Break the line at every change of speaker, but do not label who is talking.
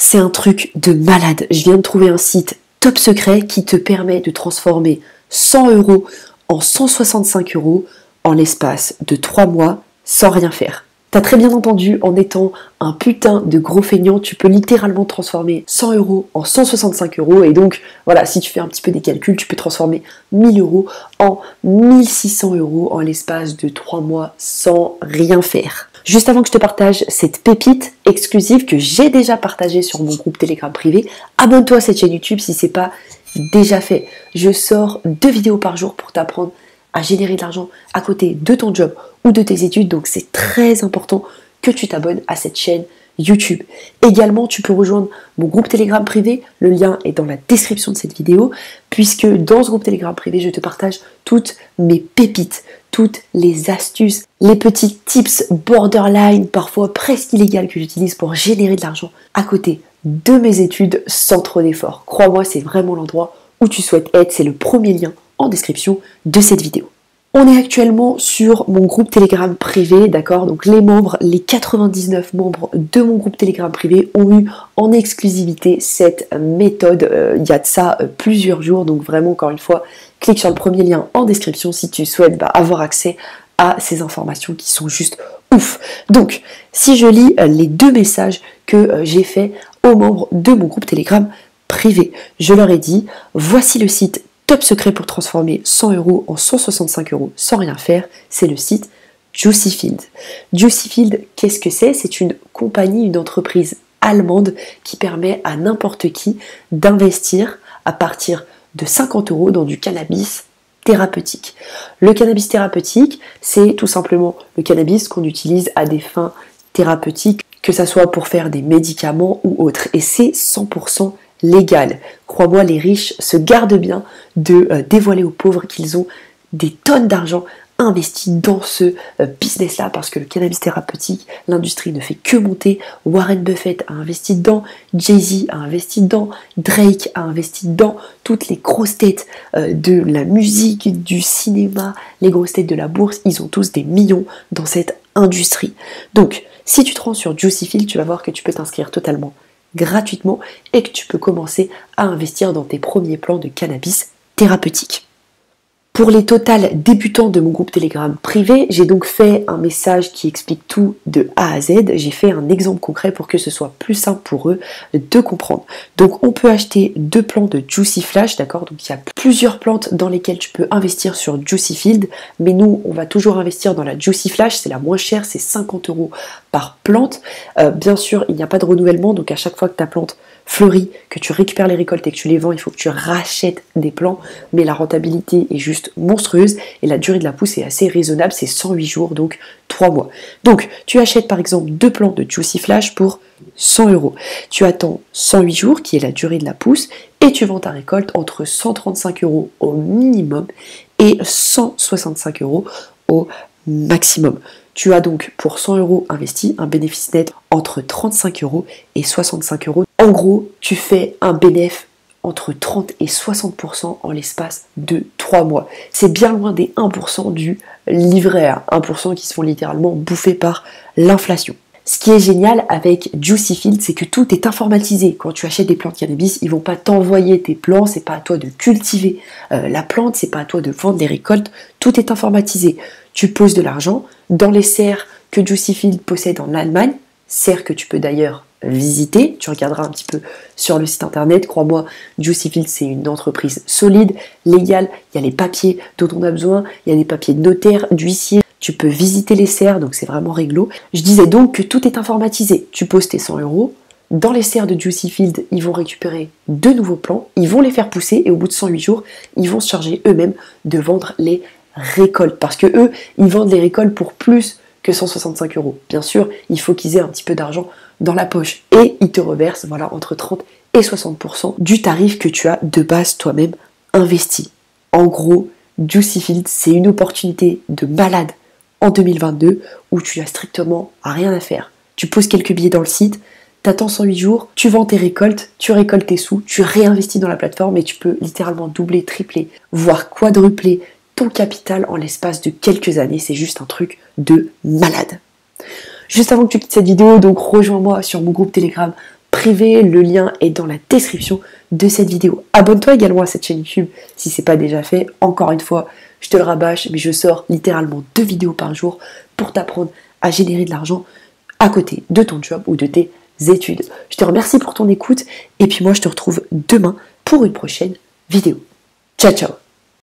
C'est un truc de malade. Je viens de trouver un site top secret qui te permet de transformer 100 € en 165 € en l'espace de 3 mois sans rien faire. T'as très bien entendu, en étant un putain de gros feignant, tu peux littéralement transformer 100 € en 165 € et donc voilà, si tu fais un petit peu des calculs, tu peux transformer 1000 € en 1600 € en l'espace de 3 mois sans rien faire. Juste avant que je te partage cette pépite exclusive que j'ai déjà partagée sur mon groupe Telegram privé, abonne-toi à cette chaîne YouTube si c'est pas déjà fait. Je sors 2 vidéos par jour pour t'apprendre à générer de l'argent à côté de ton job ou de tes études, donc c'est très important que tu t'abonnes à cette chaîne YouTube. Également, tu peux rejoindre mon groupe Telegram privé, le lien est dans la description de cette vidéo, puisque dans ce groupe Telegram privé, je te partage toutes mes pépites, toutes les astuces, les petits tips borderline, parfois presque illégales que j'utilise pour générer de l'argent à côté de mes études sans trop d'efforts. Crois-moi, c'est vraiment l'endroit où tu souhaites être, c'est le premier lien en description de cette vidéo. On est actuellement sur mon groupe Telegram privé, d'accord? Donc les membres, les 99 membres de mon groupe Telegram privé ont eu en exclusivité cette méthode il y a de ça plusieurs jours. Donc vraiment, encore une fois, clique sur le premier lien en description si tu souhaites avoir accès à ces informations qui sont juste ouf. Donc, si je lis les 2 messages que j'ai faits aux membres de mon groupe Telegram privé, je leur ai dit, voici le site top secret pour transformer 100 € en 165 € sans rien faire, c'est le site Juicyfield. Juicyfield, qu'est-ce que c'est? C'est une compagnie, une entreprise allemande qui permet à n'importe qui d'investir à partir de 50 € dans du cannabis thérapeutique. Le cannabis thérapeutique, c'est tout simplement le cannabis qu'on utilise à des fins thérapeutiques, que ça soit pour faire des médicaments ou autres, et c'est 100% légal. Crois-moi, les riches se gardent bien de dévoiler aux pauvres qu'ils ont des tonnes d'argent investi dans ce business-là, parce que le cannabis thérapeutique, l'industrie ne fait que monter. Warren Buffett a investi dedans, Jay-Z a investi dedans, Drake a investi dedans, toutes les grosses têtes de la musique, du cinéma, les grosses têtes de la bourse, ils ont tous des millions dans cette industrie. Donc, si tu te rends sur Juicyfield, tu vas voir que tu peux t'inscrire totalement gratuitement et que tu peux commencer à investir dans tes premiers plans de cannabis thérapeutique. Pour les totales débutants de mon groupe Telegram privé, j'ai donc fait un message qui explique tout de A à Z. J'ai fait un exemple concret pour que ce soit plus simple pour eux de comprendre. Donc on peut acheter 2 plans de Juicy Flash, d'accord? Donc il y a plusieurs plantes dans lesquelles tu peux investir sur Juicyfield, mais nous on va toujours investir dans la Juicy Flash, c'est la moins chère, c'est 50 € par plante. Bien sûr, il n'y a pas de renouvellement, donc à chaque fois que ta plante fleurit, que tu récupères les récoltes et que tu les vends, il faut que tu rachètes des plants, mais la rentabilité est juste monstrueuse et la durée de la pousse est assez raisonnable, c'est 108 jours, donc 3 mois. Donc tu achètes par exemple 2 plants de Juicy Flash pour 100 €. Tu attends 108 jours, qui est la durée de la pousse, et tu vends ta récolte entre 135 € au minimum et 165 € au maximum. Tu as donc pour 100 € investi un bénéfice net entre 35 € et 65 €. En gros, tu fais un bénéfice entre 30 et 60% en l'espace de 3 mois. C'est bien loin des 1% du livret A, 1% qui se font littéralement bouffer par l'inflation. Ce qui est génial avec Juicyfield, c'est que tout est informatisé. Quand tu achètes des plantes de cannabis, ils vont pas t'envoyer tes plants, c'est pas à toi de cultiver la plante, c'est pas à toi de vendre les récoltes, tout est informatisé. Tu poses de l'argent dans les serres que Juicyfield possède en Allemagne, serres que tu peux d'ailleurs visiter, tu regarderas un petit peu sur le site internet, crois-moi, Juicyfield c'est une entreprise solide, légale, il y a les papiers dont on a besoin, il y a des papiers de notaire, d'huissier, tu peux visiter les serres, donc c'est vraiment réglo. Je disais donc que tout est informatisé, tu poses tes 100 €, dans les serres de Juicyfield, ils vont récupérer 2 nouveaux plants, ils vont les faire pousser et au bout de 108 jours, ils vont se charger eux-mêmes de vendre les récoltes, parce que eux, ils vendent les récoltes pour plus que 165 €. Bien sûr, il faut qu'ils aient un petit peu d'argent dans la poche et ils te reversent entre 30 et 60% du tarif que tu as de base toi-même investi. En gros, Juicyfield, c'est une opportunité de malade en 2022 où tu n'as strictement rien à faire. Tu poses quelques billets dans le site, t'attends 108 jours, tu vends tes récoltes, tu récoltes tes sous, tu réinvestis dans la plateforme et tu peux littéralement doubler, tripler, voire quadrupler ton capital en l'espace de quelques années. C'est juste un truc de malade. Juste avant que tu quittes cette vidéo, donc rejoins-moi sur mon groupe Telegram privé. Le lien est dans la description de cette vidéo. Abonne-toi également à cette chaîne YouTube si ce n'est pas déjà fait. Encore une fois, je te le rabâche, mais je sors littéralement 2 vidéos par jour pour t'apprendre à générer de l'argent à côté de ton job ou de tes études. Je te remercie pour ton écoute et puis moi je te retrouve demain pour une prochaine vidéo. Ciao ciao.